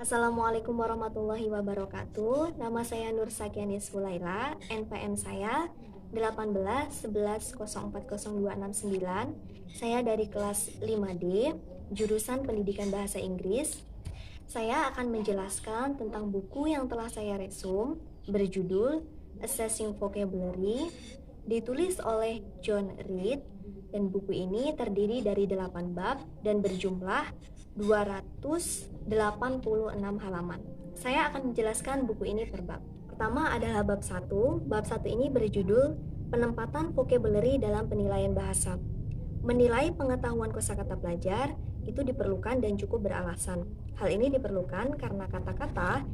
Assalamualaikum warahmatullahi wabarakatuh. Nama saya Nur Sakianis Fulaila, NPM saya 181110402669. Saya dari kelas 5D, jurusan Pendidikan Bahasa Inggris. Saya akan menjelaskan tentang buku yang telah saya resum berjudul Assessing Vocabulary, ditulis oleh John Reed, dan buku ini terdiri dari 8 bab dan berjumlah 286 halaman. Saya akan menjelaskan buku ini per bab. Pertama adalah bab 1. Bab 1 ini berjudul Penempatan Vocabulary dalam Penilaian Bahasa. Menilai pengetahuan kosakata pelajar itu diperlukan dan cukup beralasan. Hal ini diperlukan karena kata-kata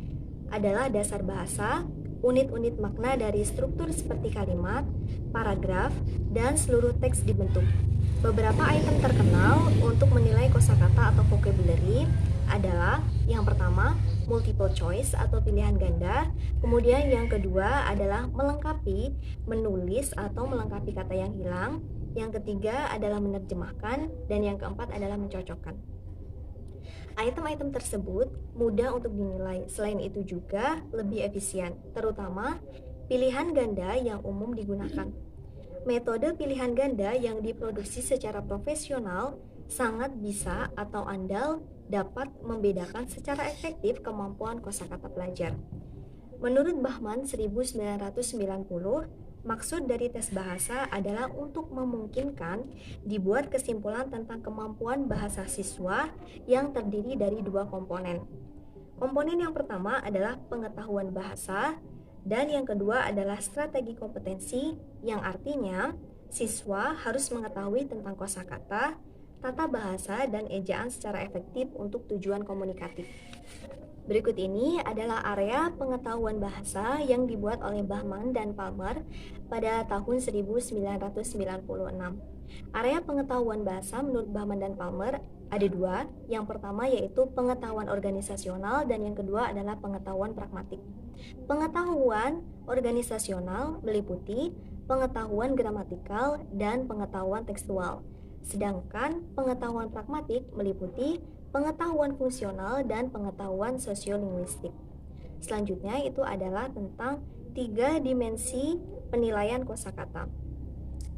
adalah dasar bahasa, unit-unit makna dari struktur seperti kalimat, paragraf, dan seluruh teks dibentuk. Beberapa item terkenal untuk menilai kosakata atau vocabulary adalah yang pertama, multiple choice atau pilihan ganda. Kemudian yang kedua adalah melengkapi, menulis atau melengkapi kata yang hilang. Yang ketiga adalah menerjemahkan, dan yang keempat adalah mencocokkan. Item-item tersebut mudah untuk dinilai, selain itu juga lebih efisien, terutama pilihan ganda yang umum digunakan. Metode pilihan ganda yang diproduksi secara profesional sangat bisa atau andal dapat membedakan secara efektif kemampuan kosakata pelajar. Menurut Bahman 1990, maksud dari tes bahasa adalah untuk memungkinkan dibuat kesimpulan tentang kemampuan bahasa siswa yang terdiri dari dua komponen. Komponen yang pertama adalah pengetahuan bahasa, dan yang kedua adalah strategi kompetensi, yang artinya siswa harus mengetahui tentang kosakata, tata bahasa, dan ejaan secara efektif untuk tujuan komunikatif. Berikut ini adalah area pengetahuan bahasa yang dibuat oleh Bahman dan Palmer pada tahun 1996. Area pengetahuan bahasa menurut Bahman dan Palmer ada dua. Yang pertama yaitu pengetahuan organisasional, dan yang kedua adalah pengetahuan pragmatik. Pengetahuan organisasional meliputi pengetahuan gramatikal dan pengetahuan tekstual. Sedangkan pengetahuan pragmatik meliputi pengetahuan fungsional dan pengetahuan sosiolinguistik. Selanjutnya itu adalah tentang 3 dimensi penilaian kosakata.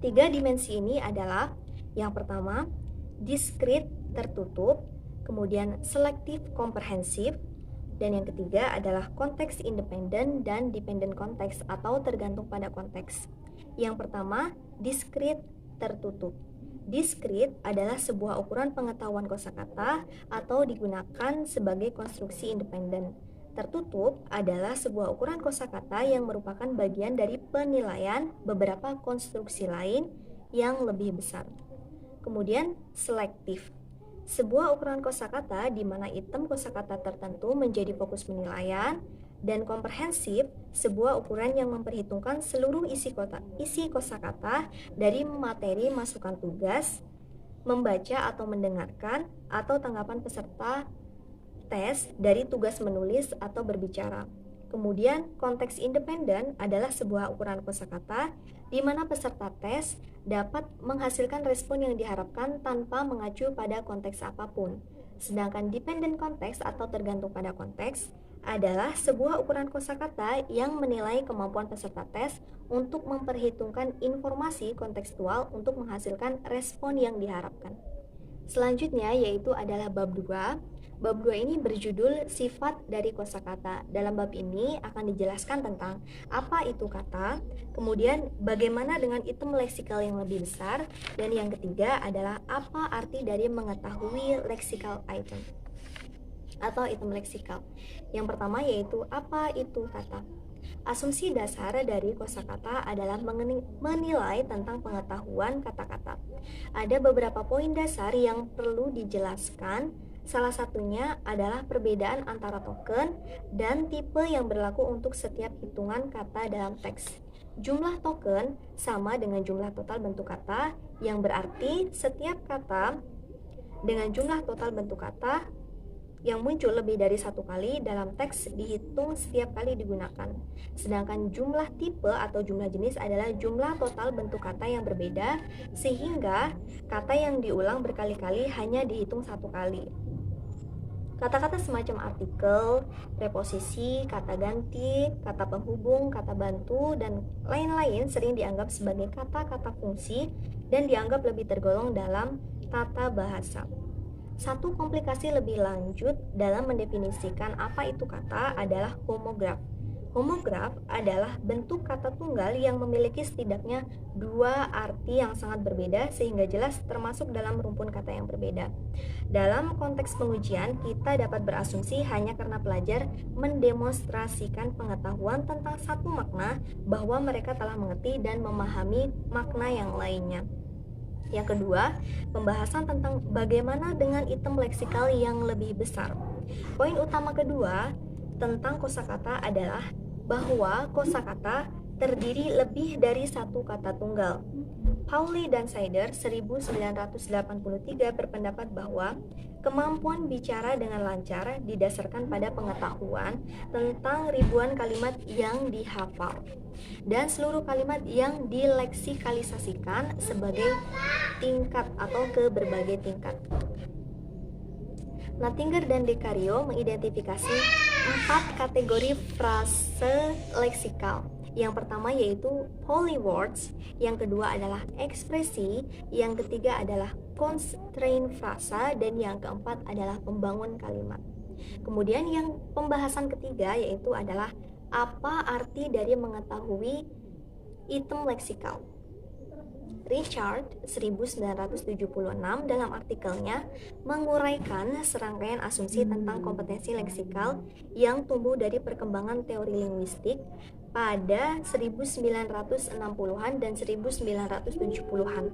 3 dimensi ini adalah yang pertama, diskrit tertutup, kemudian selektif komprehensif, dan yang ketiga adalah konteks independen dan dependent konteks atau tergantung pada konteks. Yang pertama, diskrit tertutup. Diskrit adalah sebuah ukuran pengetahuan kosakata atau digunakan sebagai konstruksi independen. Tertutup adalah sebuah ukuran kosakata yang merupakan bagian dari penilaian beberapa konstruksi lain yang lebih besar. Kemudian selektif. Sebuah ukuran kosakata di mana item kosakata tertentu menjadi fokus penilaian, dan komprehensif, sebuah ukuran yang memperhitungkan seluruh isi kosakata dari materi masukan tugas, membaca atau mendengarkan, atau tanggapan peserta tes dari tugas menulis atau berbicara. Kemudian, konteks independen adalah sebuah ukuran kosakata di mana peserta tes dapat menghasilkan respon yang diharapkan tanpa mengacu pada konteks apapun. Sedangkan dependent konteks atau tergantung pada konteks adalah sebuah ukuran kosakata yang menilai kemampuan peserta tes untuk memperhitungkan informasi kontekstual untuk menghasilkan respon yang diharapkan. Selanjutnya yaitu adalah bab 2. Bab 2 ini berjudul Sifat dari Kosakata. Dalam bab ini akan dijelaskan tentang apa itu kata, kemudian bagaimana dengan item leksikal yang lebih besar, dan yang ketiga adalah apa arti dari mengetahui leksikal item atau item leksikal. Yang pertama yaitu apa itu kata. Asumsi dasar dari kosakata adalah menilai tentang pengetahuan kata-kata. Ada beberapa poin dasar yang perlu dijelaskan. Salah satunya adalah perbedaan antara token dan tipe yang berlaku untuk setiap hitungan kata dalam teks. Jumlah token sama dengan jumlah total bentuk kata, yang berarti setiap kata dengan jumlah total bentuk kata yang muncul lebih dari satu kali dalam teks dihitung setiap kali digunakan. Sedangkan jumlah tipe atau jumlah jenis adalah jumlah total bentuk kata yang berbeda, sehingga kata yang diulang berkali-kali hanya dihitung satu kali. Kata-kata semacam artikel, preposisi, kata ganti, kata penghubung, kata bantu, dan lain-lain sering dianggap sebagai kata-kata fungsi dan dianggap lebih tergolong dalam tata bahasa. Satu komplikasi lebih lanjut dalam mendefinisikan apa itu kata adalah homograf. Homograf adalah bentuk kata tunggal yang memiliki setidaknya dua arti yang sangat berbeda sehingga jelas termasuk dalam rumpun kata yang berbeda. Dalam konteks pengujian, kita dapat berasumsi hanya karena pelajar mendemonstrasikan pengetahuan tentang satu makna bahwa mereka telah mengerti dan memahami makna yang lainnya. Yang kedua, pembahasan tentang bagaimana dengan item leksikal yang lebih besar. Poin utama kedua tentang kosakata adalah bahwa kosakata terdiri lebih dari satu kata tunggal. Pauli dan Sider 1983 berpendapat bahwa kemampuan bicara dengan lancar didasarkan pada pengetahuan tentang ribuan kalimat yang dihafal dan seluruh kalimat yang dileksikalisasikan sebagai tingkat atau ke berbagai tingkat. Natinger dan Decario mengidentifikasi 4 kategori frase leksikal. Yang pertama yaitu polywords, yang kedua adalah ekspresi, yang ketiga adalah constraint frasa, dan yang keempat adalah pembangun kalimat. Kemudian yang pembahasan ketiga yaitu adalah apa arti dari mengetahui item leksikal. Richard 1976 dalam artikelnya menguraikan serangkaian asumsi tentang kompetensi leksikal yang tumbuh dari perkembangan teori linguistik pada 1960-an dan 1970-an.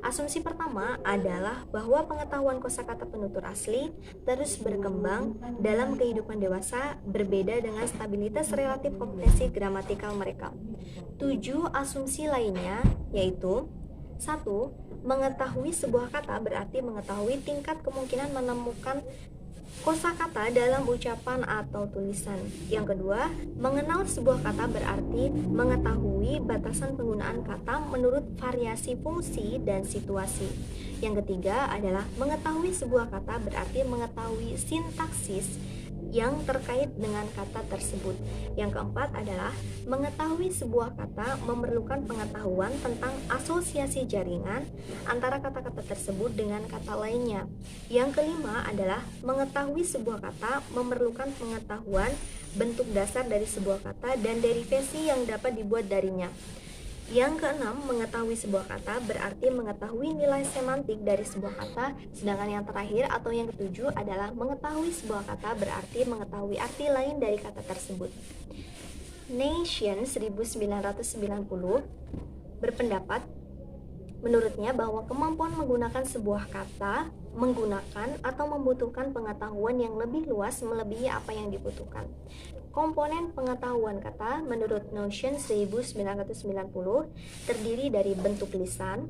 Asumsi pertama adalah bahwa pengetahuan kosakata penutur asli terus berkembang dalam kehidupan dewasa berbeda dengan stabilitas relatif kompetensi gramatikal mereka. 7 asumsi lainnya yaitu 1. Mengetahui sebuah kata berarti mengetahui tingkat kemungkinan menemukan kosakata dalam ucapan atau tulisan. Yang kedua, mengenal sebuah kata berarti mengetahui batasan penggunaan kata menurut variasi fungsi dan situasi. Yang ketiga adalah mengetahui sebuah kata berarti mengetahui sintaksis yang terkait dengan kata tersebut. Yang keempat adalah mengetahui sebuah kata memerlukan pengetahuan tentang asosiasi jaringan antara kata-kata tersebut dengan kata lainnya. Yang kelima adalah mengetahui sebuah kata memerlukan pengetahuan bentuk dasar dari sebuah kata dan derivasi yang dapat dibuat darinya. Yang keenam, mengetahui sebuah kata berarti mengetahui nilai semantik dari sebuah kata, sedangkan yang terakhir atau yang ketujuh adalah mengetahui sebuah kata berarti mengetahui arti lain dari kata tersebut. Nation 1990 berpendapat menurutnya bahwa kemampuan menggunakan sebuah kata menggunakan atau membutuhkan pengetahuan yang lebih luas melebihi apa yang dibutuhkan. Komponen pengetahuan kata menurut Notion 1990 terdiri dari bentuk lisan,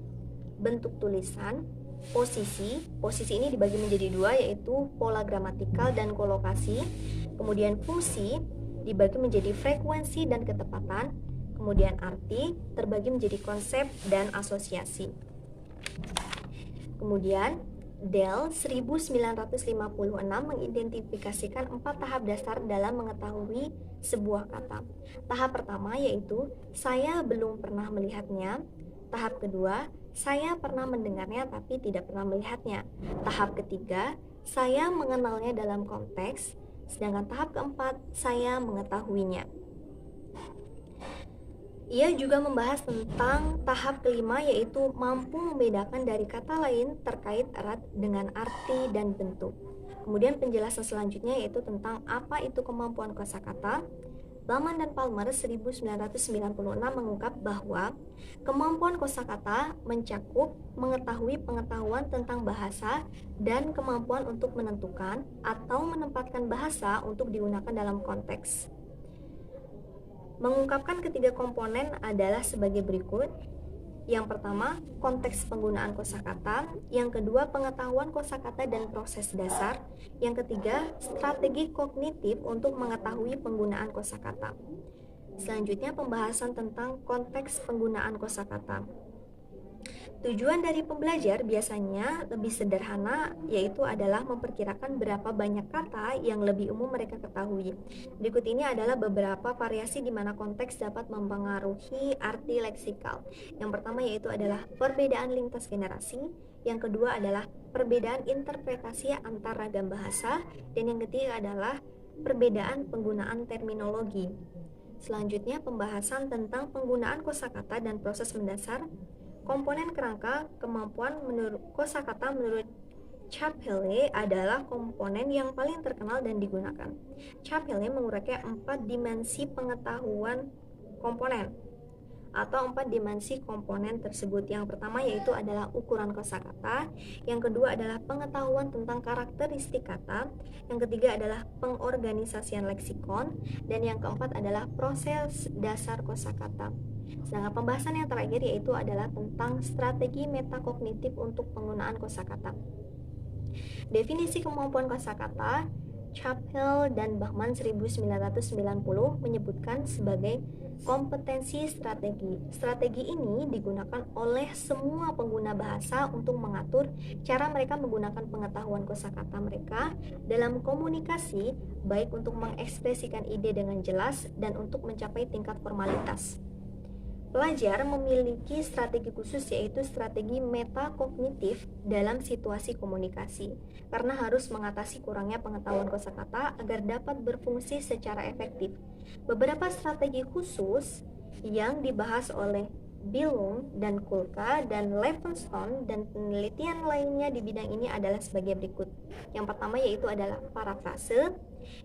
bentuk tulisan, posisi. Posisi ini dibagi menjadi dua yaitu pola gramatikal dan kolokasi. Kemudian fungsi dibagi menjadi frekuensi dan ketepatan. Kemudian arti terbagi menjadi konsep dan asosiasi. Kemudian Dell 1956 mengidentifikasikan 4 tahap dasar dalam mengetahui sebuah kata. Tahap pertama yaitu saya belum pernah melihatnya. Tahap kedua, saya pernah mendengarnya tapi tidak pernah melihatnya. Tahap ketiga, saya mengenalnya dalam konteks. Sedangkan tahap keempat, saya mengetahuinya. Ia juga membahas tentang tahap kelima yaitu mampu membedakan dari kata lain terkait erat dengan arti dan bentuk. Kemudian penjelasan selanjutnya yaitu tentang apa itu kemampuan kosakata. Bauman dan Palmer 1996 mengungkap bahwa kemampuan kosakata mencakup mengetahui pengetahuan tentang bahasa dan kemampuan untuk menentukan atau menempatkan bahasa untuk digunakan dalam konteks. Mengungkapkan ketiga komponen adalah sebagai berikut. Yang pertama, konteks penggunaan kosakata. Yang kedua, pengetahuan kosakata dan proses dasar. Yang ketiga, strategi kognitif untuk mengetahui penggunaan kosakata. Selanjutnya, pembahasan tentang konteks penggunaan kosakata. Tujuan dari pembelajar biasanya lebih sederhana, yaitu adalah memperkirakan berapa banyak kata yang lebih umum mereka ketahui. Berikut ini adalah beberapa variasi di mana konteks dapat mempengaruhi arti leksikal. Yang pertama yaitu adalah perbedaan lintas generasi, yang kedua adalah perbedaan interpretasi antar ragam bahasa, dan yang ketiga adalah perbedaan penggunaan terminologi. Selanjutnya, pembahasan tentang penggunaan kosakata dan proses mendasar. Komponen kerangka kemampuan menurut kosakata menurut Chappelle adalah komponen yang paling terkenal dan digunakan. Chappelle menguraikan 4 dimensi pengetahuan komponen atau 4 dimensi komponen tersebut. Yang pertama yaitu adalah ukuran kosakata, yang kedua adalah pengetahuan tentang karakteristik kata, yang ketiga adalah pengorganisasian leksikon, dan yang keempat adalah proses dasar kosakata. Sedangkan pembahasan yang terakhir yaitu adalah tentang strategi metakognitif untuk penggunaan kosakata. Definisi kemampuan kosakata, Chappell dan Bachman 1990 menyebutkan sebagai kompetensi strategi. Strategi ini digunakan oleh semua pengguna bahasa untuk mengatur cara mereka menggunakan pengetahuan kosakata mereka dalam komunikasi, baik untuk mengekspresikan ide dengan jelas dan untuk mencapai tingkat formalitas. Pelajar memiliki strategi khusus yaitu strategi metakognitif dalam situasi komunikasi karena harus mengatasi kurangnya pengetahuan kosakata agar dapat berfungsi secara efektif. Beberapa strategi khusus yang dibahas oleh Billung dan Kulka dan Levenstone dan penelitian lainnya di bidang ini adalah sebagai berikut. Yang pertama yaitu adalah parafrase,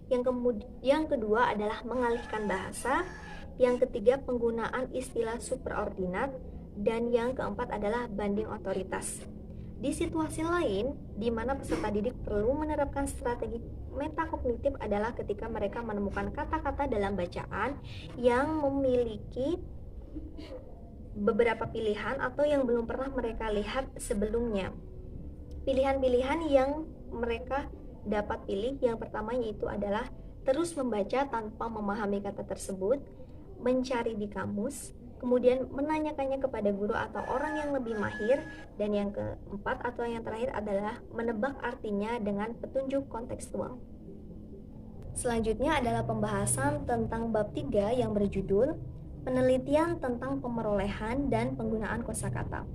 yang kedua adalah mengalihkan bahasa, yang ketiga penggunaan istilah superordinat, dan yang keempat adalah banding otoritas. Di situasi lain, di mana peserta didik perlu menerapkan strategi metakognitif adalah ketika mereka menemukan kata-kata dalam bacaan yang memiliki beberapa pilihan atau yang belum pernah mereka lihat sebelumnya. Pilihan-pilihan yang mereka dapat pilih yang pertama yaitu adalah terus membaca tanpa memahami kata tersebut, mencari di kamus, kemudian menanyakannya kepada guru atau orang yang lebih mahir, dan yang keempat atau yang terakhir adalah menebak artinya dengan petunjuk kontekstual. Selanjutnya adalah pembahasan tentang bab 3 yang berjudul penelitian tentang pemerolehan dan penggunaan kosakata.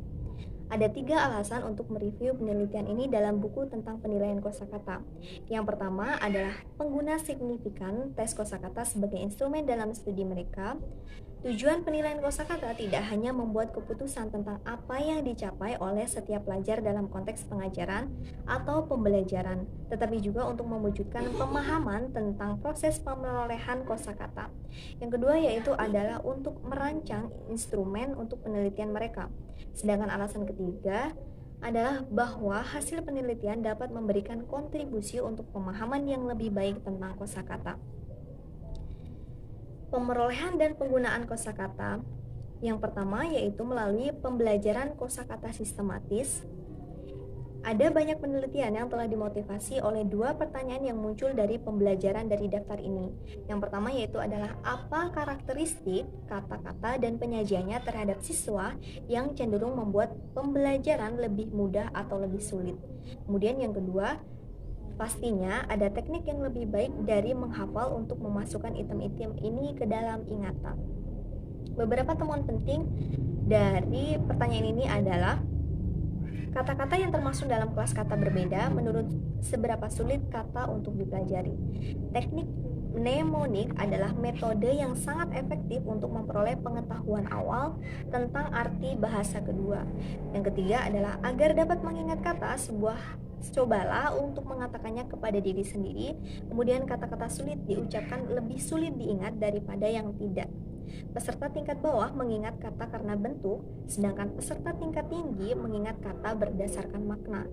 Ada 3 alasan untuk mereview penelitian ini dalam buku tentang penilaian kosakata. Yang pertama adalah pengguna signifikan tes kosakata sebagai instrumen dalam studi mereka. Tujuan penilaian kosakata tidak hanya membuat keputusan tentang apa yang dicapai oleh setiap pelajar dalam konteks pengajaran atau pembelajaran, tetapi juga untuk mewujudkan pemahaman tentang proses pemerolehan kosakata. Yang kedua yaitu adalah untuk merancang instrumen untuk penelitian mereka. Sedangkan alasan ketiga adalah bahwa hasil penelitian dapat memberikan kontribusi untuk pemahaman yang lebih baik tentang kosakata. Pemerolehan dan penggunaan kosakata. Yang pertama yaitu melalui pembelajaran kosakata sistematis. Ada banyak penelitian yang telah dimotivasi oleh 2 pertanyaan yang muncul dari pembelajaran dari daftar ini. Yang pertama yaitu adalah apa karakteristik kata-kata dan penyajiannya terhadap siswa yang cenderung membuat pembelajaran lebih mudah atau lebih sulit. Kemudian yang kedua, pastinya ada teknik yang lebih baik dari menghafal untuk memasukkan item-item ini ke dalam ingatan. Beberapa temuan penting dari pertanyaan ini adalah kata-kata yang termasuk dalam kelas kata berbeda menurut seberapa sulit kata untuk dipelajari. Teknik mnemonik adalah metode yang sangat efektif untuk memperoleh pengetahuan awal tentang arti bahasa kedua. Yang ketiga adalah agar dapat mengingat kata cobalah untuk mengatakannya kepada diri sendiri. Kemudian kata-kata sulit diucapkan lebih sulit diingat daripada yang tidak. Peserta tingkat bawah mengingat kata karena bentuk, sedangkan peserta tingkat tinggi mengingat kata berdasarkan makna.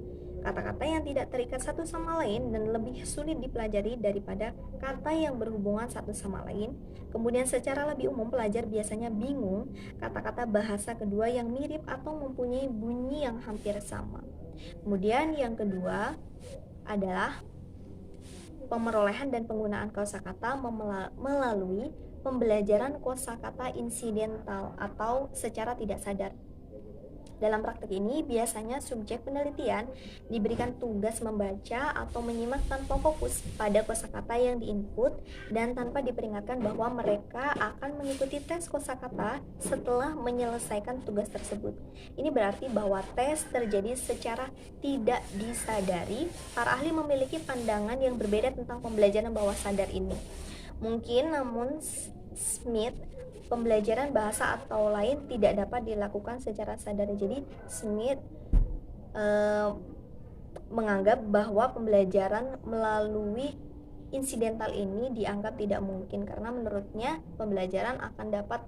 Kata-kata yang tidak terikat satu sama lain dan lebih sulit dipelajari daripada kata yang berhubungan satu sama lain. Kemudian secara lebih umum pelajar biasanya bingung kata-kata bahasa kedua yang mirip atau mempunyai bunyi yang hampir sama. Kemudian yang kedua adalah pemerolehan dan penggunaan kosakata melalui pembelajaran kosakata insidental atau secara tidak sadar. Dalam praktek ini, biasanya subjek penelitian diberikan tugas membaca atau menyimak tanpa fokus pada kosakata yang diinput dan tanpa diperingatkan bahwa mereka akan mengikuti tes kosakata setelah menyelesaikan tugas tersebut. Ini berarti bahwa tes terjadi secara tidak disadari. Para ahli memiliki pandangan yang berbeda tentang pembelajaran bawah sadar ini. Mungkin, namun Smith, pembelajaran bahasa atau lain tidak dapat dilakukan secara sadar. Jadi Smith menganggap bahwa pembelajaran melalui insidental ini dianggap tidak mungkin karena menurutnya pembelajaran akan dapat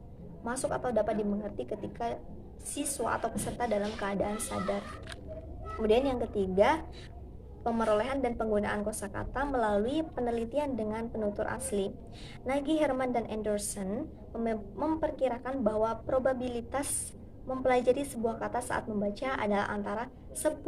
masuk atau dapat dimengerti ketika siswa atau peserta dalam keadaan sadar. Kemudian yang ketiga, pemerolehan dan penggunaan kosakata melalui penelitian dengan penutur asli. Nagy, Herman, dan Anderson memperkirakan bahwa probabilitas mempelajari sebuah kata saat membaca adalah antara 10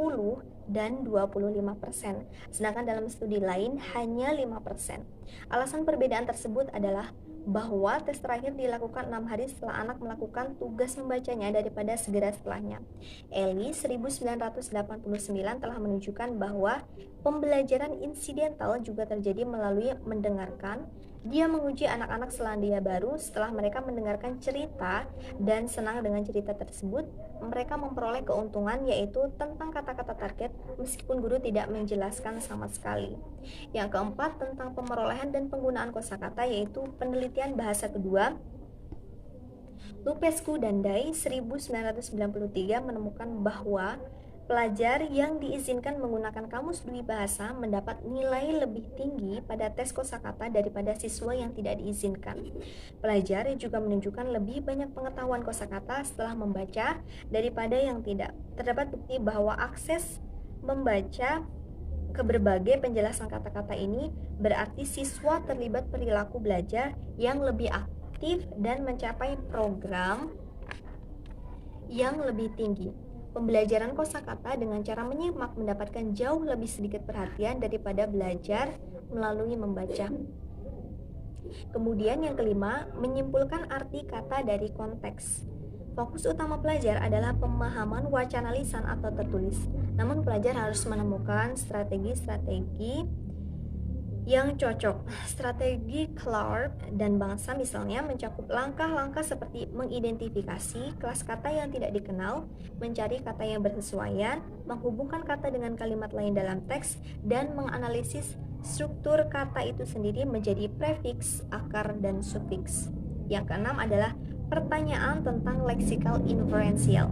dan 25%, sedangkan dalam studi lain hanya 5%. Alasan perbedaan tersebut adalah bahwa tes terakhir dilakukan 6 hari setelah anak melakukan tugas membacanya daripada segera setelahnya. Ellie 1989 telah menunjukkan bahwa pembelajaran insidental juga terjadi melalui mendengarkan. Dia menguji anak-anak Selandia Baru setelah mereka mendengarkan cerita dan senang dengan cerita tersebut. Mereka memperoleh keuntungan yaitu tentang kata-kata target meskipun guru tidak menjelaskan sama sekali. Yang keempat, tentang pemerolehan dan penggunaan kosakata yaitu penelitian bahasa kedua. Lupescu dan Day 1993 menemukan bahwa pelajar yang diizinkan menggunakan kamus dwi bahasa mendapat nilai lebih tinggi pada tes kosakata daripada siswa yang tidak diizinkan. Pelajar juga menunjukkan lebih banyak pengetahuan kosakata setelah membaca daripada yang tidak. Terdapat bukti bahwa akses membaca ke berbagai penjelasan kata-kata ini berarti siswa terlibat perilaku belajar yang lebih aktif dan mencapai program yang lebih tinggi. Pembelajaran kosakata dengan cara menyimak mendapatkan jauh lebih sedikit perhatian daripada belajar melalui membaca. Kemudian yang kelima, menyimpulkan arti kata dari konteks. Fokus utama pelajar adalah pemahaman wacana lisan atau tertulis. Namun pelajar harus menemukan strategi-strategi yang cocok. Strategi Clark dan bangsa misalnya mencakup langkah-langkah seperti mengidentifikasi kelas kata yang tidak dikenal, mencari kata yang bersesuaian, menghubungkan kata dengan kalimat lain dalam teks, dan menganalisis struktur kata itu sendiri menjadi prefiks, akar, dan sufiks. Yang keenam adalah pertanyaan tentang leksikal inferensial.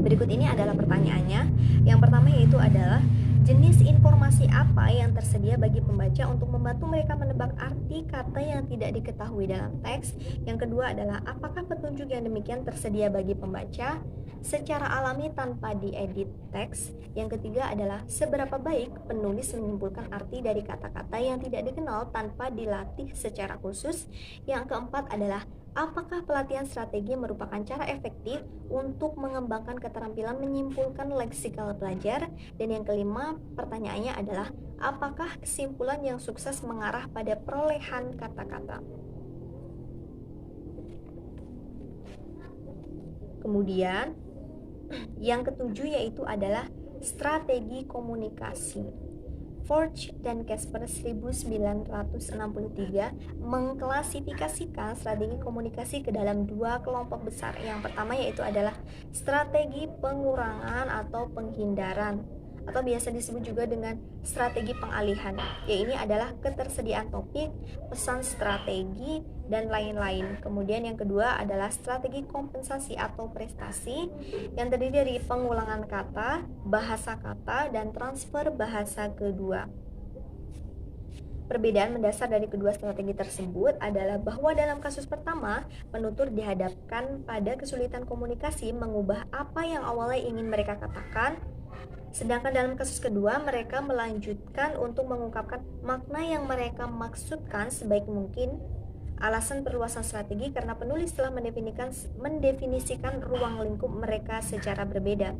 Berikut ini adalah pertanyaannya. Yang pertama yaitu adalah jenis informasi apa yang tersedia bagi pembaca untuk membantu mereka menebak arti kata yang tidak diketahui dalam teks. Yang kedua adalah apakah petunjuk yang demikian tersedia bagi pembaca secara alami tanpa diedit teks. Yang ketiga adalah seberapa baik penulis menyimpulkan arti dari kata-kata yang tidak dikenal tanpa dilatih secara khusus. Yang keempat adalah apakah pelatihan strategi merupakan cara efektif untuk mengembangkan keterampilan menyimpulkan leksikal pelajar? Dan yang kelima, pertanyaannya adalah apakah kesimpulan yang sukses mengarah pada perolehan kata-kata? Kemudian, yang ketujuh yaitu adalah strategi komunikasi. Forge dan Casper 1963 mengklasifikasikan strategi komunikasi ke dalam dua kelompok besar. Yang pertama yaitu adalah strategi pengurangan atau penghindaran, atau biasa disebut juga dengan strategi pengalihan. Ini adalah ketersediaan topik, pesan strategi, dan lain-lain. Kemudian yang kedua adalah strategi kompensasi atau prestasi yang terdiri dari pengulangan kata, bahasa kata, dan transfer bahasa kedua. Perbedaan mendasar dari kedua strategi tersebut adalah bahwa dalam kasus pertama, penutur dihadapkan pada kesulitan komunikasi mengubah apa yang awalnya ingin mereka katakan. Sedangkan dalam kasus kedua, mereka melanjutkan untuk mengungkapkan makna yang mereka maksudkan sebaik mungkin. Alasan perluasan strategi karena penulis telah mendefinisikan ruang lingkup mereka secara berbeda.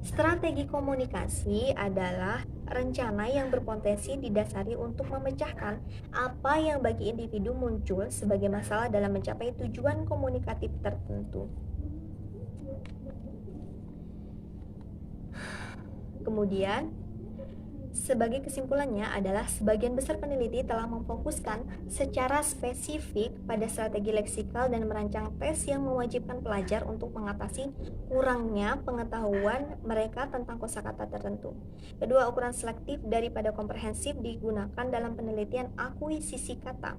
Strategi komunikasi adalah rencana yang berpotensi didasari untuk memecahkan apa yang bagi individu muncul sebagai masalah dalam mencapai tujuan komunikatif tertentu. Kemudian, sebagai kesimpulannya adalah sebagian besar peneliti telah memfokuskan secara spesifik pada strategi leksikal dan merancang tes yang mewajibkan pelajar untuk mengatasi kurangnya pengetahuan mereka tentang kosakata tertentu. Kedua, ukuran selektif daripada komprehensif digunakan dalam penelitian akuisisi kata.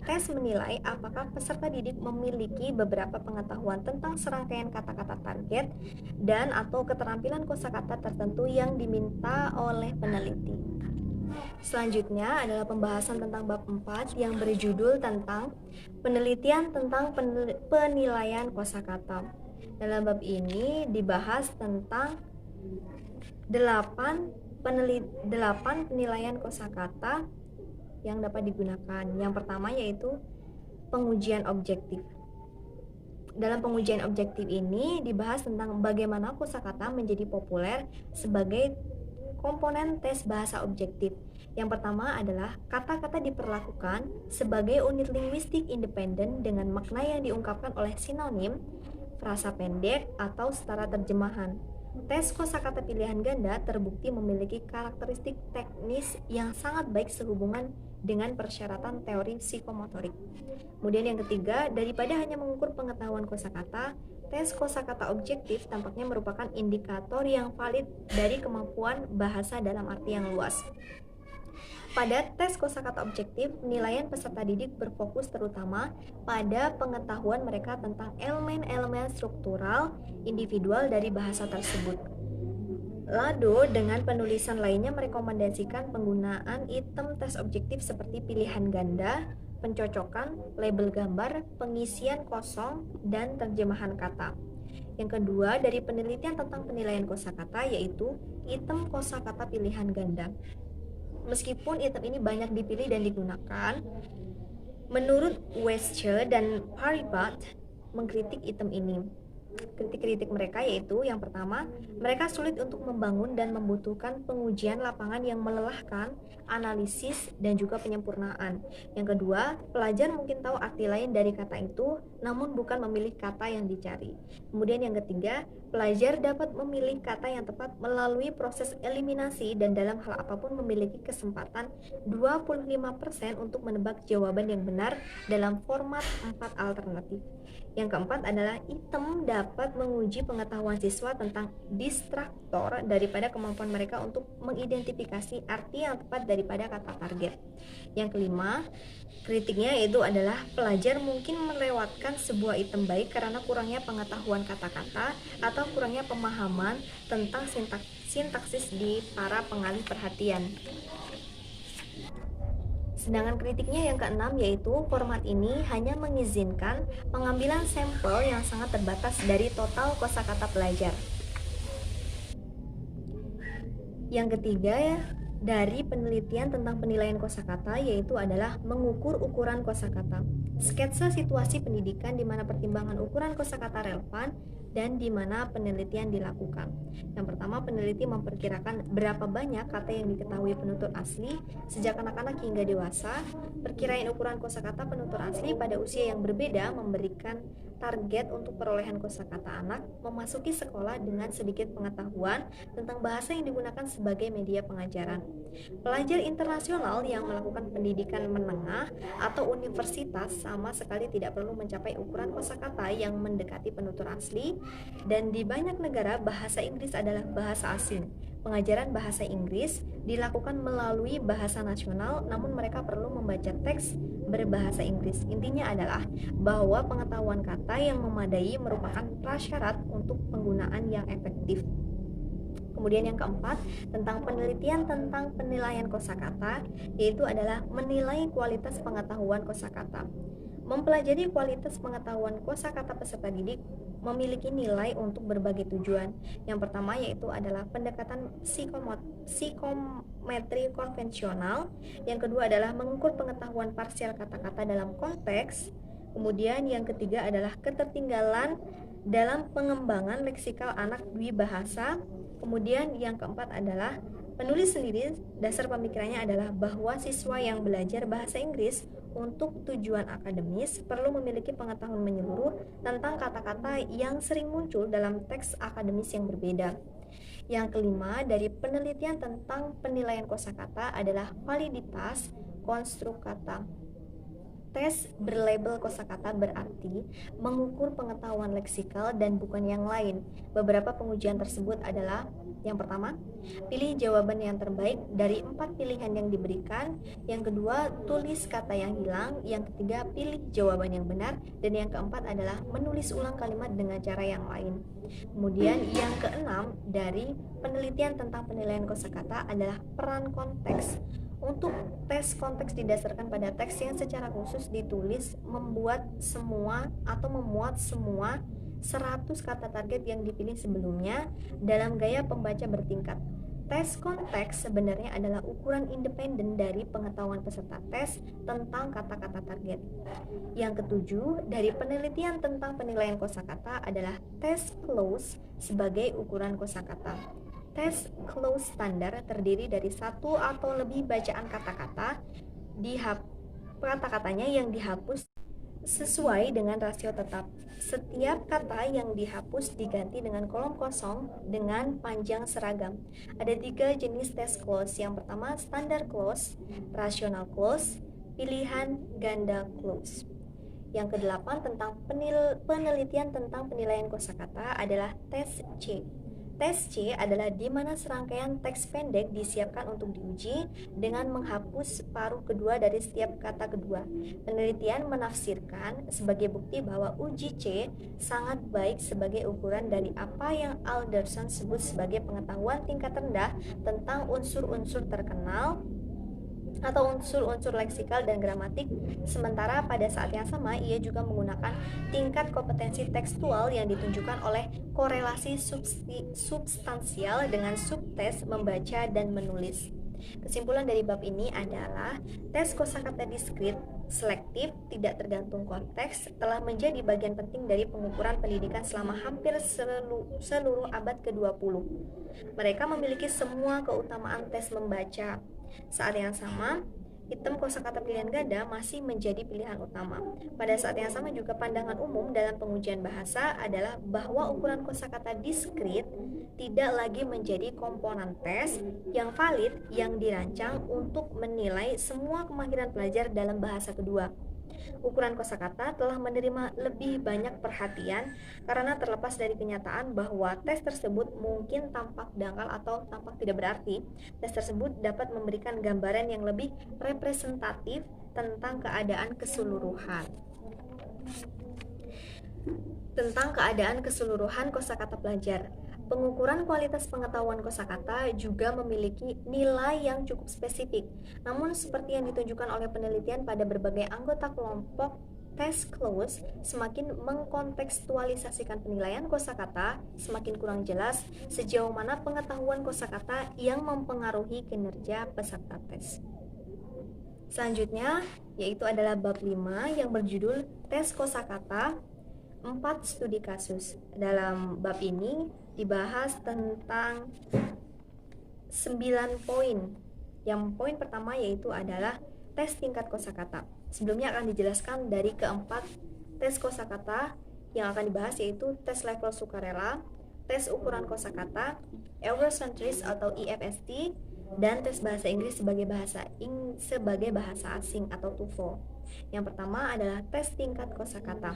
Tes menilai apakah peserta didik memiliki beberapa pengetahuan tentang serangkaian kata-kata target dan atau keterampilan kosakata tertentu yang diminta oleh peneliti. Selanjutnya adalah pembahasan tentang bab 4 yang berjudul tentang penelitian tentang penilaian kosakata. Dalam bab ini dibahas tentang 8 penilaian kosakata yang dapat digunakan. Yang pertama yaitu pengujian objektif. Dalam pengujian objektif ini dibahas tentang bagaimana kosakata menjadi populer sebagai komponen tes bahasa objektif. Yang pertama adalah kata-kata diperlakukan sebagai unit linguistik independen dengan makna yang diungkapkan oleh sinonim, frasa pendek, atau setara terjemahan. Tes kosakata pilihan ganda terbukti memiliki karakteristik teknis yang sangat baik sehubungan dengan persyaratan teori psikomotorik. Kemudian yang ketiga, daripada hanya mengukur pengetahuan kosakata, tes kosakata objektif tampaknya merupakan indikator yang valid dari kemampuan bahasa dalam arti yang luas. Pada tes kosakata objektif, penilaian peserta didik berfokus terutama pada pengetahuan mereka tentang elemen-elemen struktural individual dari bahasa tersebut. Lado dengan penulisan lainnya merekomendasikan penggunaan item tes objektif seperti pilihan ganda, pencocokan, label gambar, pengisian kosong, dan terjemahan kata. Yang kedua, dari penelitian tentang penilaian kosakata yaitu item kosakata pilihan ganda. Meskipun item ini banyak dipilih dan digunakan, menurut Westche dan Paribas mengkritik item ini. Kritik-kritik mereka yaitu yang pertama, mereka sulit untuk membangun dan membutuhkan pengujian lapangan yang melelahkan, analisis, dan juga penyempurnaan. Yang kedua, pelajar mungkin tahu arti lain dari kata itu, namun bukan memilih kata yang dicari. Kemudian yang ketiga, pelajar dapat memilih kata yang tepat melalui proses eliminasi dan dalam hal apapun memiliki kesempatan 25% untuk menebak jawaban yang benar dalam format 4 alternatif. Yang keempat adalah item dapat menguji pengetahuan siswa tentang distraktor daripada kemampuan mereka untuk mengidentifikasi arti yang tepat daripada kata target. Yang kelima, kritiknya yaitu adalah pelajar mungkin melewatkan sebuah item baik karena kurangnya pengetahuan kata-kata atau kurangnya pemahaman tentang sintaksis di para pengalih perhatian. Sedangkan kritiknya yang keenam yaitu format ini hanya mengizinkan pengambilan sampel yang sangat terbatas dari total kosakata pelajar. Yang ketiga ya, dari penelitian tentang penilaian kosakata yaitu adalah mengukur ukuran kosakata. Sketsa situasi pendidikan di mana pertimbangan ukuran kosakata relevan dan di mana penelitian dilakukan. Yang pertama, peneliti memperkirakan berapa banyak kata yang diketahui penutur asli sejak anak-anak hingga dewasa. Perkiraan ukuran kosakata penutur asli pada usia yang berbeda memberikan target untuk perolehan kosakata anak memasuki sekolah dengan sedikit pengetahuan tentang bahasa yang digunakan sebagai media pengajaran. Pelajar internasional yang melakukan pendidikan menengah atau universitas sama sekali tidak perlu mencapai ukuran kosakata yang mendekati penutur asli, dan di banyak negara bahasa Inggris adalah bahasa asing. Pengajaran bahasa Inggris dilakukan melalui bahasa nasional, namun mereka perlu membaca teks berbahasa Inggris. Intinya adalah bahwa pengetahuan kata yang memadai merupakan prasyarat untuk penggunaan yang efektif. Kemudian yang keempat, tentang penelitian tentang penilaian kosakata, yaitu adalah menilai kualitas pengetahuan kosakata. Mempelajari kualitas pengetahuan kosakata peserta didik memiliki nilai untuk berbagai tujuan. Yang pertama yaitu adalah pendekatan psikometri konvensional. Yang kedua adalah mengukur pengetahuan parsial kata-kata dalam konteks. Kemudian yang ketiga adalah ketertinggalan dalam pengembangan leksikal anak dwibahasa. Kemudian yang keempat adalah penulis sendiri dasar pemikirannya adalah bahwa siswa yang belajar bahasa Inggris untuk tujuan akademis perlu memiliki pengetahuan menyeluruh tentang kata-kata yang sering muncul dalam teks akademis yang berbeda. Yang kelima, dari penelitian tentang penilaian kosakata adalah validitas konstruk kata. Tes berlabel kosakata berarti mengukur pengetahuan leksikal dan bukan yang lain. Beberapa pengujian tersebut adalah: yang pertama, pilih jawaban yang terbaik dari 4 pilihan yang diberikan. Yang kedua, tulis kata yang hilang. Yang ketiga, pilih jawaban yang benar. Dan yang keempat adalah menulis ulang kalimat dengan cara yang lain. Kemudian yang keenam, dari penelitian tentang penilaian kosakata adalah peran konteks. Untuk tes konteks didasarkan pada teks yang secara khusus ditulis memuat semua 100 kata target yang dipilih sebelumnya dalam gaya pembaca bertingkat. Tes konteks sebenarnya adalah ukuran independen dari pengetahuan peserta tes tentang kata-kata target. Yang ketujuh, dari penelitian tentang penilaian kosakata adalah tes close sebagai ukuran kosakata. Tes close standar terdiri dari satu atau lebih bacaan kata-kata kata-katanya yang dihapus sesuai dengan rasio tetap. Setiap kata yang dihapus diganti dengan kolom kosong dengan panjang seragam. Ada 3 jenis tes close. Yang pertama, standar close, rational close, pilihan ganda close. Yang kedelapan, tentang penelitian tentang penilaian kosakata adalah tes C. Tes C adalah di mana serangkaian teks pendek disiapkan untuk diuji dengan menghapus paruh kedua dari setiap kata kedua. Penelitian menafsirkan sebagai bukti bahwa uji C sangat baik sebagai ukuran dari apa yang Alderson sebut sebagai pengetahuan tingkat rendah tentang unsur-unsur terkenal atau unsur-unsur leksikal dan gramatik. Sementara pada saat yang sama ia juga menggunakan tingkat kompetensi tekstual yang ditunjukkan oleh korelasi substansial dengan subtes membaca dan menulis. Kesimpulan dari bab ini adalah tes kosakata diskrit selektif tidak tergantung konteks telah menjadi bagian penting dari pengukuran pendidikan selama hampir seluruh abad ke-20. Mereka memiliki semua keutamaan tes membaca. Saat yang sama, item kosakata pilihan ganda masih menjadi pilihan utama. Pada saat yang sama juga pandangan umum dalam pengujian bahasa adalah bahwa ukuran kosakata diskrit tidak lagi menjadi komponen tes yang valid yang dirancang untuk menilai semua kemahiran pelajar dalam bahasa kedua. Ukuran kosakata telah menerima lebih banyak perhatian karena terlepas dari kenyataan bahwa tes tersebut mungkin tampak dangkal atau tampak tidak berarti, tes tersebut dapat memberikan gambaran yang lebih representatif tentang keadaan keseluruhan. Kosakata pelajar. Pengukuran kualitas pengetahuan kosakata juga memiliki nilai yang cukup spesifik. Namun seperti yang ditunjukkan oleh penelitian pada berbagai anggota kelompok tes close, semakin mengkontekstualisasikan penilaian kosakata, semakin kurang jelas sejauh mana pengetahuan kosakata yang mempengaruhi kinerja peserta tes. Selanjutnya yaitu adalah bab 5 yang berjudul tes kosakata 4 studi kasus. Dalam bab ini dibahas tentang 9 poin. Yang poin pertama yaitu adalah tes tingkat kosakata. Sebelumnya akan dijelaskan dari keempat tes kosakata yang akan dibahas, yaitu tes level sukarela, tes ukuran kosakata, Eurocentris atau EFST, dan tes bahasa Inggris sebagai bahasa asing atau TOEFL. Yang pertama adalah tes tingkat kosakata.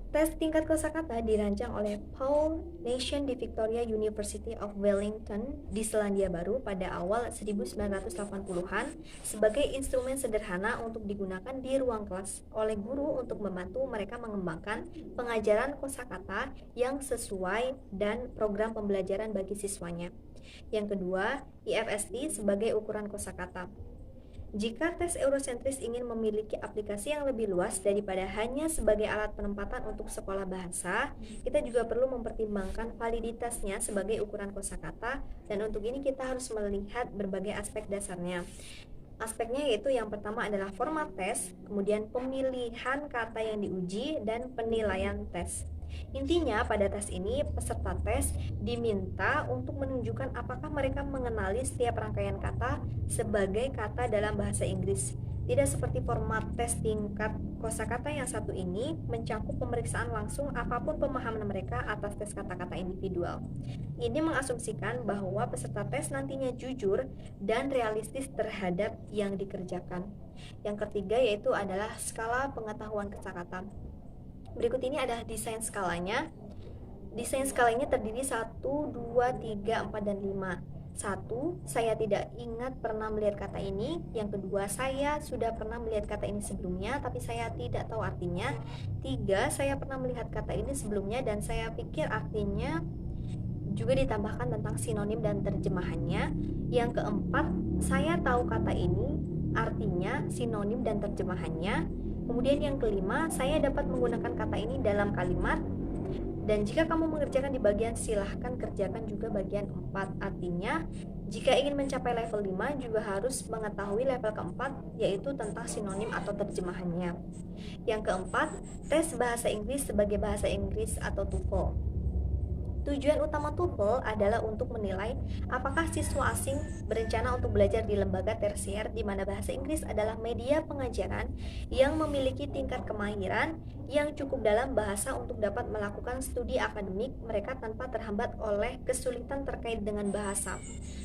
Tes tingkat kosakata dirancang oleh Paul Nation di Victoria University of Wellington di Selandia Baru pada awal 1980-an sebagai instrumen sederhana untuk digunakan di ruang kelas oleh guru untuk membantu mereka mengembangkan pengajaran kosakata yang sesuai dan program pembelajaran bagi siswanya. Yang kedua, EFST sebagai ukuran kosakata. Jika tes Eurocentris ingin memiliki aplikasi yang lebih luas daripada hanya sebagai alat penempatan untuk sekolah bahasa, kita juga perlu mempertimbangkan validitasnya sebagai ukuran kosakata, dan untuk ini kita harus melihat berbagai aspek dasarnya. Aspeknya yaitu yang pertama adalah format tes, kemudian pemilihan kata yang diuji, dan penilaian tes. Intinya pada tes ini peserta tes diminta untuk menunjukkan apakah mereka mengenali setiap rangkaian kata sebagai kata dalam bahasa Inggris. Tidak seperti format tes tingkat kosakata yang satu ini mencakup pemeriksaan langsung apapun pemahaman mereka atas tes kata-kata individual. Ini mengasumsikan bahwa peserta tes nantinya jujur dan realistis terhadap yang dikerjakan. Yang ketiga yaitu adalah skala pengetahuan kosakata. Berikut ini adalah desain skalanya. Desain skalanya terdiri 1, 2, 3, 4, dan 5. 1. Saya tidak ingat pernah melihat kata ini. Yang kedua, saya sudah pernah melihat kata ini sebelumnya, tapi saya tidak tahu artinya. 3. Saya pernah melihat kata ini sebelumnya dan saya pikir artinya. Juga ditambahkan tentang sinonim dan terjemahannya. Yang keempat, saya tahu kata ini, artinya, sinonim dan terjemahannya. Kemudian yang kelima, saya dapat menggunakan kata ini dalam kalimat. Dan jika kamu mengerjakan di bagian silahkan kerjakan juga bagian 4. Artinya, jika ingin mencapai level 5 juga harus mengetahui level keempat, yaitu tentang sinonim atau terjemahannya. Yang keempat, tes bahasa Inggris sebagai bahasa Inggris atau TOEFL. Tujuan utama TOEFL adalah untuk menilai apakah siswa asing berencana untuk belajar di lembaga tersier di mana bahasa Inggris adalah media pengajaran yang memiliki tingkat kemahiran yang cukup dalam bahasa untuk dapat melakukan studi akademik mereka tanpa terhambat oleh kesulitan terkait dengan bahasa.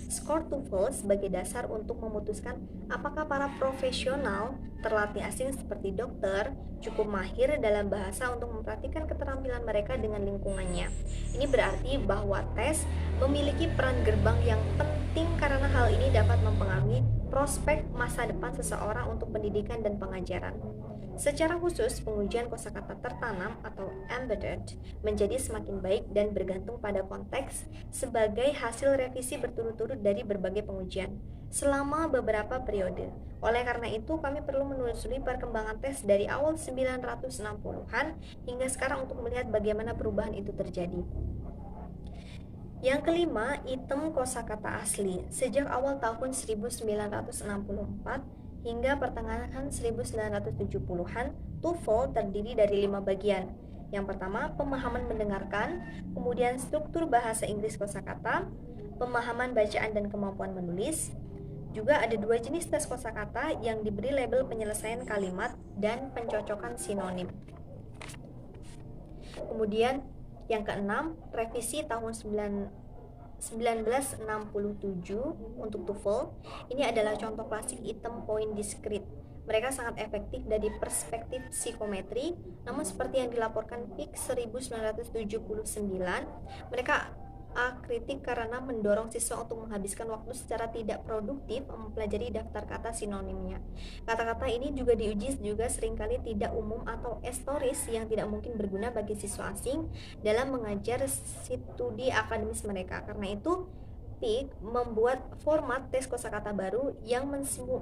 Skor TOEFL sebagai dasar untuk memutuskan apakah para profesional terlatih asing seperti dokter cukup mahir dalam bahasa untuk mempraktikkan keterampilan mereka dengan lingkungannya. Ini berarti bahwa tes memiliki peran gerbang yang penting karena hal ini dapat mempengaruhi prospek masa depan seseorang untuk pendidikan dan pengajaran. Secara khusus, pengujian kosakata tertanam atau embedded menjadi semakin baik dan bergantung pada konteks sebagai hasil revisi berturut-turut dari berbagai pengujian selama beberapa periode. Oleh karena itu, kami perlu menelusuri perkembangan tes dari awal 1960-an hingga sekarang untuk melihat bagaimana perubahan itu terjadi. Yang kelima, item kosakata asli. Sejak awal tahun 1964 hingga pertengahan 1970-an, TOEFL terdiri dari 5 bagian. Yang pertama, pemahaman mendengarkan, kemudian struktur bahasa Inggris kosakata, pemahaman bacaan dan kemampuan menulis. Juga ada 2 jenis tes kosakata yang diberi label penyelesaian kalimat dan pencocokan sinonim. Kemudian yang keenam, revisi tahun 1967 untuk TOEFL. Ini adalah contoh klasik item point discrete. Mereka sangat efektif dari perspektif psikometri, namun seperti yang dilaporkan PIK 1979, mereka kritik karena mendorong siswa untuk menghabiskan waktu secara tidak produktif mempelajari daftar kata sinonimnya. Kata-kata ini juga diuji juga seringkali tidak umum atau historis yang tidak mungkin berguna bagi siswa asing dalam mengajar studi akademis mereka. Karena itu, PIK membuat format tes kosakata baru yang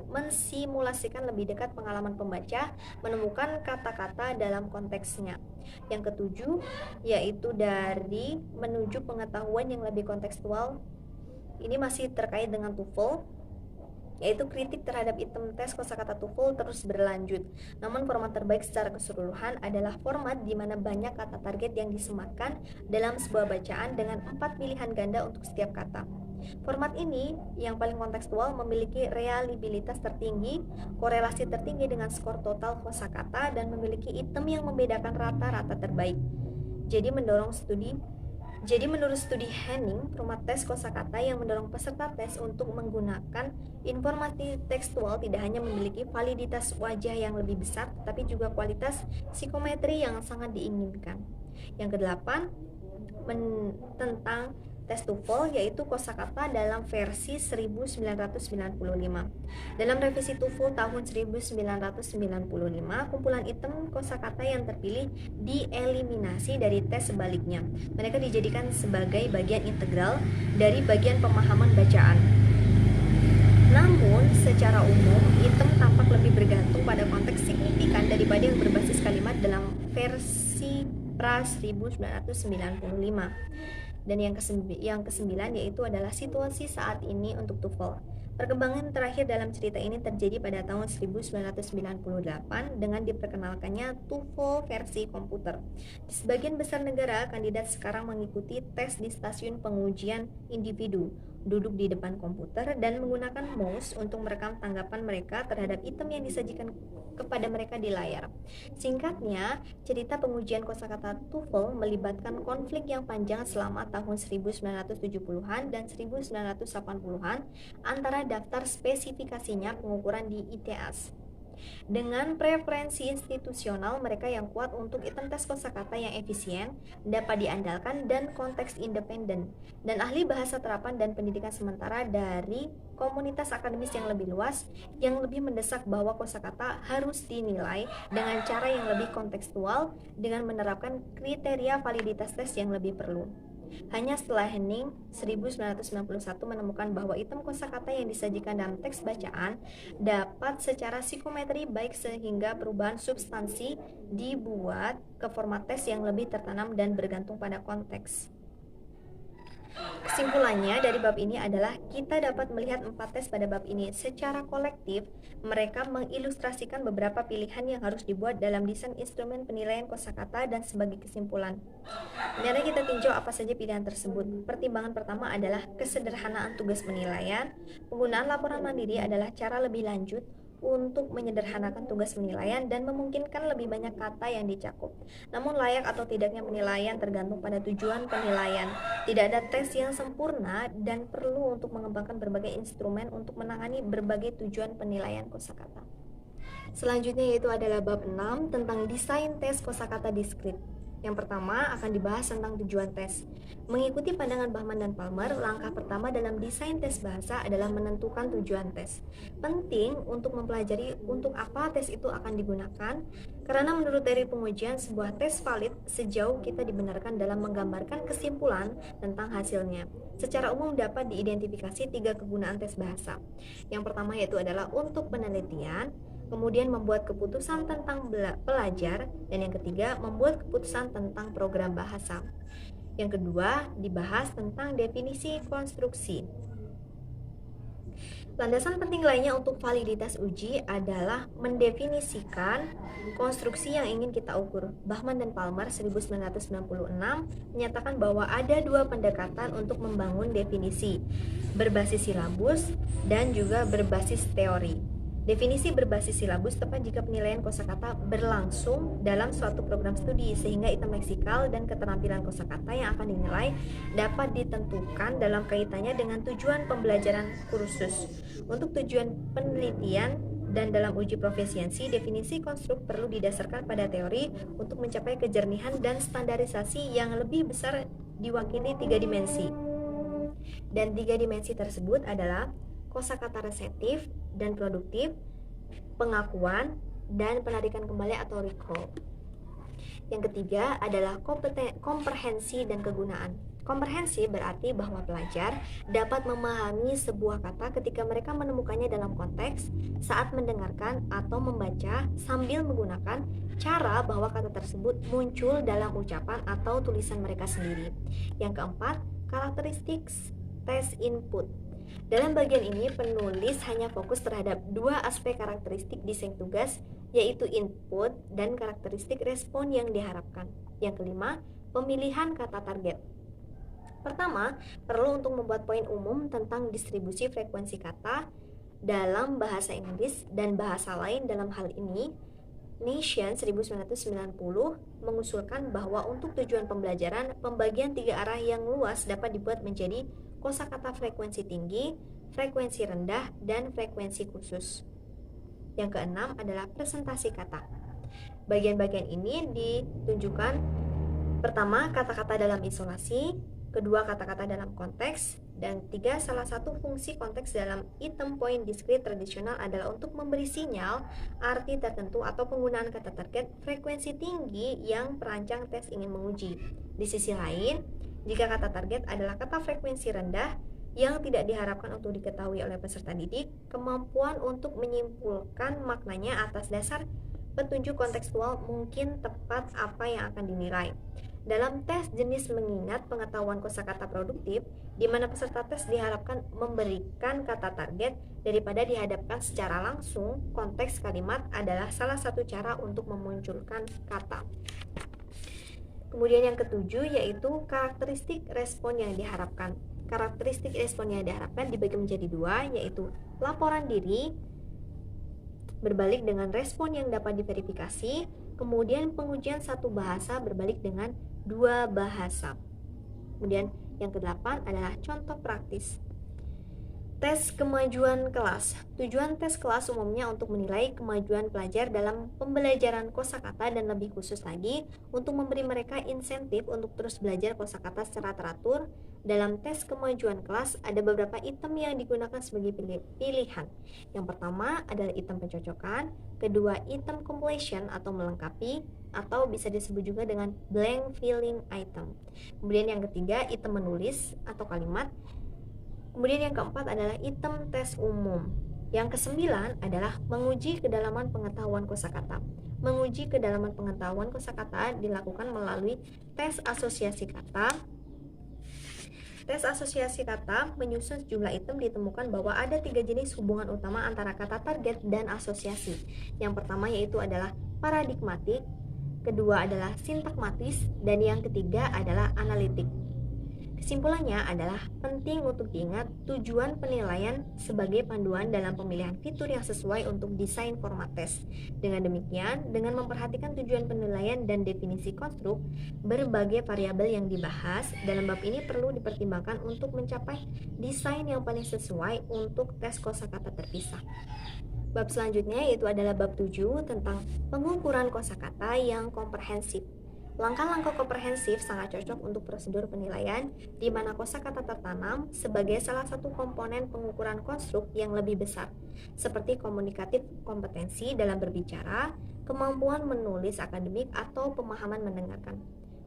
mensimulasikan lebih dekat pengalaman pembaca menemukan kata-kata dalam konteksnya. Yang ketujuh, yaitu dari menuju pengetahuan yang lebih kontekstual. Ini masih terkait dengan TOEFL, yaitu kritik terhadap item tes kosakata TOEFL terus berlanjut. Namun format terbaik secara keseluruhan adalah format di mana banyak kata target yang disematkan dalam sebuah bacaan dengan 4 pilihan ganda untuk setiap kata. Format ini yang paling kontekstual memiliki reliabilitas tertinggi, korelasi tertinggi dengan skor total kosakata, dan memiliki item yang membedakan rata-rata terbaik. Jadi menurut studi Henning, format tes kosakata yang mendorong peserta tes untuk menggunakan informasi tekstual tidak hanya memiliki validitas wajah yang lebih besar, tetapi juga kualitas psikometri yang sangat diinginkan. Yang kedelapan, tentang tes TOEFL, yaitu kosakata dalam versi 1995. Dalam revisi TOEFL tahun 1995, kumpulan item kosakata yang terpilih dieliminasi dari tes sebaliknya. Mereka dijadikan sebagai bagian integral dari bagian pemahaman bacaan. Namun, secara umum, item tampak lebih bergantung pada konteks signifikan daripada yang berbasis kalimat dalam versi pra 1995. Dan yang kesembilan yaitu adalah situasi saat ini untuk TOEFL. Perkembangan terakhir dalam cerita ini terjadi pada tahun 1998 dengan diperkenalkannya TOEFL versi komputer. Di sebagian besar negara, kandidat sekarang mengikuti tes di stasiun pengujian individu duduk di depan komputer, dan menggunakan mouse untuk merekam tanggapan mereka terhadap item yang disajikan kepada mereka di layar. Singkatnya, cerita pengujian kosakata TOEFL melibatkan konflik yang panjang selama tahun 1970-an dan 1980-an antara daftar spesifikasinya pengukuran di ITAS dengan preferensi institusional mereka yang kuat untuk item tes kosakata yang efisien, dapat diandalkan, dan konteks independen, dan ahli bahasa terapan dan pendidikan sementara dari komunitas akademis yang lebih luas, yang lebih mendesak bahwa kosakata harus dinilai dengan cara yang lebih kontekstual dengan menerapkan kriteria validitas tes yang lebih perlu. Hanya setelah Henning 1991 menemukan bahwa item kosakata yang disajikan dalam teks bacaan dapat secara psikometri baik sehingga perubahan substansi dibuat ke format tes yang lebih tertanam dan bergantung pada konteks. Kesimpulannya dari bab ini adalah kita dapat melihat 4 tes pada bab ini. Secara kolektif, mereka mengilustrasikan beberapa pilihan yang harus dibuat dalam desain instrumen penilaian kosakata dan sebagai kesimpulan. Mari kita tinjau apa saja pilihan tersebut. Pertimbangan pertama adalah kesederhanaan tugas penilaian. Penggunaan laporan mandiri adalah cara lebih lanjut untuk menyederhanakan tugas penilaian dan memungkinkan lebih banyak kata yang dicakup. Namun layak atau tidaknya penilaian tergantung pada tujuan penilaian. Tidak ada tes yang sempurna dan perlu untuk mengembangkan berbagai instrumen untuk menangani berbagai tujuan penilaian kosakata. Selanjutnya yaitu adalah bab 6 tentang desain tes kosakata diskrit. Yang pertama akan dibahas tentang tujuan tes. Mengikuti pandangan Bahman dan Palmer, langkah pertama dalam desain tes bahasa adalah menentukan tujuan tes. Penting untuk mempelajari untuk apa tes itu akan digunakan, karena menurut teori pengujian, sebuah tes valid sejauh kita dibenarkan dalam menggambarkan kesimpulan tentang hasilnya. Secara umum dapat diidentifikasi 3 kegunaan tes bahasa. Yang pertama yaitu adalah untuk penelitian, kemudian membuat keputusan tentang pelajar, dan yang ketiga membuat keputusan tentang program bahasa. Yang kedua dibahas tentang definisi konstruksi. Landasan penting lainnya untuk validitas uji adalah mendefinisikan konstruksi yang ingin kita ukur. Bahman dan Palmer 1996 menyatakan bahwa ada 2 pendekatan untuk membangun definisi, berbasis silabus dan juga berbasis teori. Definisi berbasis silabus tepat jika penilaian kosakata berlangsung dalam suatu program studi, sehingga item leksikal dan keterampilan kosakata yang akan dinilai dapat ditentukan dalam kaitannya dengan tujuan pembelajaran kursus. Untuk tujuan penelitian dan dalam uji profesiensi, definisi konstruk perlu didasarkan pada teori untuk mencapai kejernihan dan standarisasi yang lebih besar diwakili 3 dimensi. Dan 3 dimensi tersebut adalah kosakata reseptif dan produktif, pengakuan, dan penarikan kembali atau recall. Yang ketiga adalah komprehensi dan kegunaan. Komprehensi berarti bahwa pelajar dapat memahami sebuah kata ketika mereka menemukannya dalam konteks, saat mendengarkan atau membaca sambil menggunakan cara bahwa kata tersebut muncul dalam ucapan atau tulisan mereka sendiri. Yang keempat, karakteristik tes input. Dalam bagian ini, penulis hanya fokus terhadap 2 aspek karakteristik desain tugas, yaitu input dan karakteristik respon yang diharapkan. Yang kelima, pemilihan kata target. Pertama, perlu untuk membuat poin umum tentang distribusi frekuensi kata dalam bahasa Inggris dan bahasa lain. Dalam hal ini, Nation 1990 mengusulkan bahwa untuk tujuan pembelajaran, pembagian 3 arah yang luas dapat dibuat menjadi kosakata frekuensi tinggi, frekuensi rendah, dan frekuensi khusus. Yang keenam adalah presentasi kata. Bagian-bagian ini ditunjukkan: pertama, kata-kata dalam isolasi, kedua, kata-kata dalam konteks, dan 3, salah satu fungsi konteks dalam item point diskrit tradisional adalah untuk memberi sinyal arti tertentu atau penggunaan kata target frekuensi tinggi yang perancang tes ingin menguji. Di sisi lain, jika kata target adalah kata frekuensi rendah yang tidak diharapkan untuk diketahui oleh peserta didik, kemampuan untuk menyimpulkan maknanya atas dasar petunjuk kontekstual mungkin tepat apa yang akan dinilai. Dalam tes jenis mengingat pengetahuan kosakata produktif, di mana peserta tes diharapkan memberikan kata target daripada dihadapkan secara langsung, konteks kalimat adalah salah satu cara untuk memunculkan kata. Kemudian yang ketujuh yaitu karakteristik respon yang diharapkan. Karakteristik respon yang diharapkan dibagi menjadi dua, yaitu laporan diri berbalik dengan respon yang dapat diverifikasi, kemudian pengujian satu bahasa berbalik dengan dua bahasa. Kemudian yang kedelapan adalah contoh praktis. Tes kemajuan kelas. Tujuan tes kelas umumnya untuk menilai kemajuan pelajar dalam pembelajaran kosakata dan lebih khusus lagi untuk memberi mereka insentif untuk terus belajar kosakata secara teratur. Dalam tes kemajuan kelas ada beberapa item yang digunakan sebagai pilihan. Yang pertama adalah item pencocokan, kedua item completion atau melengkapi, atau bisa disebut juga dengan blank filling item. Kemudian yang ketiga item menulis atau kalimat. Kemudian yang keempat adalah item tes umum. Yang kesembilan adalah menguji kedalaman pengetahuan kosakata. Menguji kedalaman pengetahuan kosakata dilakukan melalui tes asosiasi kata. Tes asosiasi kata menyusun sejumlah item ditemukan bahwa ada 3 jenis hubungan utama antara kata target dan asosiasi. Yang pertama yaitu adalah paradigmatik, kedua adalah sintakmatis, dan yang ketiga adalah analitik. Kesimpulannya adalah penting untuk diingat tujuan penilaian sebagai panduan dalam pemilihan fitur yang sesuai untuk desain format tes. Dengan demikian, dengan memperhatikan tujuan penilaian dan definisi konstruk, berbagai variabel yang dibahas dalam bab ini perlu dipertimbangkan untuk mencapai desain yang paling sesuai untuk tes kosakata terpisah. Bab selanjutnya yaitu adalah bab 7 tentang pengukuran kosakata yang komprehensif. Langkah-langkah komprehensif sangat cocok untuk prosedur penilaian, di mana kosakata tertanam sebagai salah satu komponen pengukuran konstruk yang lebih besar, seperti komunikatif kompetensi dalam berbicara, kemampuan menulis akademik, atau pemahaman mendengarkan.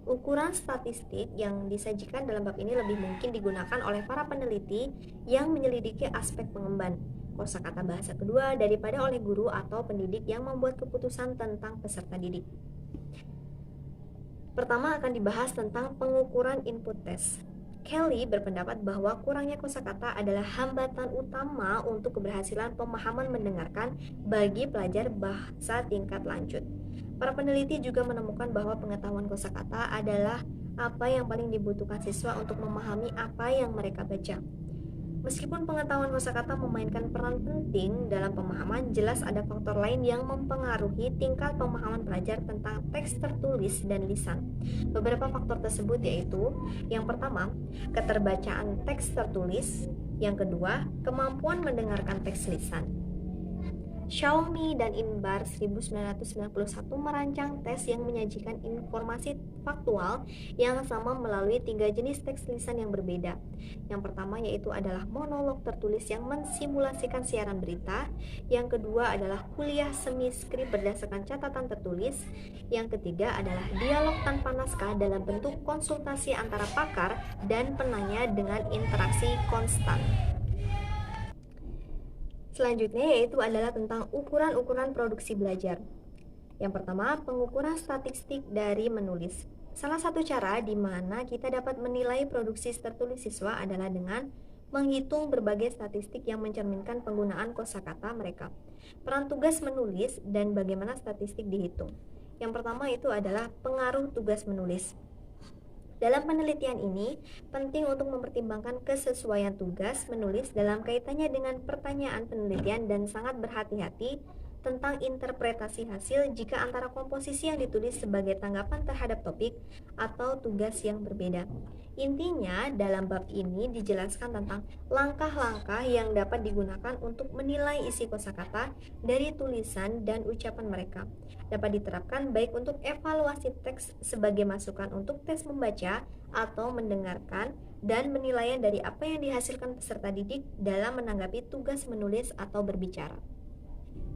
Ukuran statistik yang disajikan dalam bab ini lebih mungkin digunakan oleh para peneliti yang menyelidiki aspek pengemban kosakata bahasa kedua daripada oleh guru atau pendidik yang membuat keputusan tentang peserta didik. Pertama akan dibahas tentang pengukuran input test. Kelly berpendapat bahwa kurangnya kosakata adalah hambatan utama untuk keberhasilan pemahaman mendengarkan bagi pelajar bahasa tingkat lanjut. Para peneliti juga menemukan bahwa pengetahuan kosakata adalah apa yang paling dibutuhkan siswa untuk memahami apa yang mereka baca. Meskipun pengetahuan kosakata memainkan peran penting dalam pemahaman, jelas ada faktor lain yang mempengaruhi tingkat pemahaman pelajar tentang teks tertulis dan lisan. Beberapa faktor tersebut yaitu, yang pertama, keterbacaan teks tertulis, yang kedua, kemampuan mendengarkan teks lisan. Xiaomi dan Inbar 1991 merancang tes yang menyajikan informasi faktual yang sama melalui 3 jenis teks lisan yang berbeda. Yang pertama yaitu adalah monolog tertulis yang mensimulasikan siaran berita. Yang kedua adalah kuliah semi skrip berdasarkan catatan tertulis. Yang ketiga adalah dialog tanpa naskah dalam bentuk konsultasi antara pakar dan penanya dengan interaksi konstan. Selanjutnya yaitu adalah tentang ukuran-ukuran produksi belajar. Yang pertama, pengukuran statistik dari menulis. Salah satu cara di mana kita dapat menilai produksi tertulis siswa adalah dengan menghitung berbagai statistik yang mencerminkan penggunaan kosakata mereka. Peran tugas menulis dan bagaimana statistik dihitung. Yang pertama itu adalah pengaruh tugas menulis. Dalam penelitian ini, penting untuk mempertimbangkan kesesuaian tugas menulis dalam kaitannya dengan pertanyaan penelitian dan sangat berhati-hati tentang interpretasi hasil jika antara komposisi yang ditulis sebagai tanggapan terhadap topik atau tugas yang berbeda. Intinya, dalam bab ini dijelaskan tentang langkah-langkah yang dapat digunakan untuk menilai isi kosakata dari tulisan dan ucapan mereka. Dapat diterapkan baik untuk evaluasi teks sebagai masukan untuk tes membaca atau mendengarkan dan penilaian dari apa yang dihasilkan peserta didik dalam menanggapi tugas menulis atau berbicara.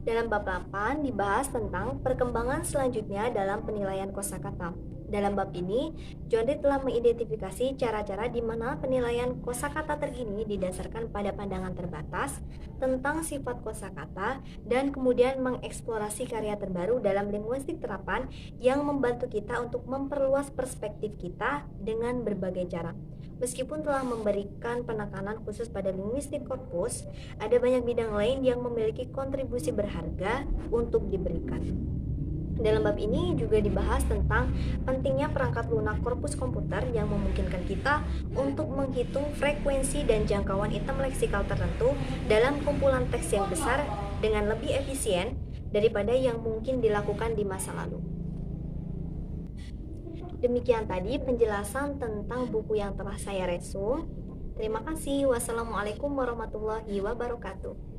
Dalam bab 8 dibahas tentang perkembangan selanjutnya dalam penilaian kosakata. Dalam bab ini, John Reed telah mengidentifikasi cara-cara di mana penilaian kosakata terkini didasarkan pada pandangan terbatas tentang sifat kosakata dan kemudian mengeksplorasi karya terbaru dalam linguistik terapan yang membantu kita untuk memperluas perspektif kita dengan berbagai cara. Meskipun telah memberikan penekanan khusus pada linguistik korpus, ada banyak bidang lain yang memiliki kontribusi berharga untuk diberikan. Dalam bab ini juga dibahas tentang pentingnya perangkat lunak korpus komputer yang memungkinkan kita untuk menghitung frekuensi dan jangkauan item leksikal tertentu dalam kumpulan teks yang besar dengan lebih efisien daripada yang mungkin dilakukan di masa lalu. Demikian tadi penjelasan tentang buku yang telah saya resum. Terima kasih. Wassalamualaikum warahmatullahi wabarakatuh.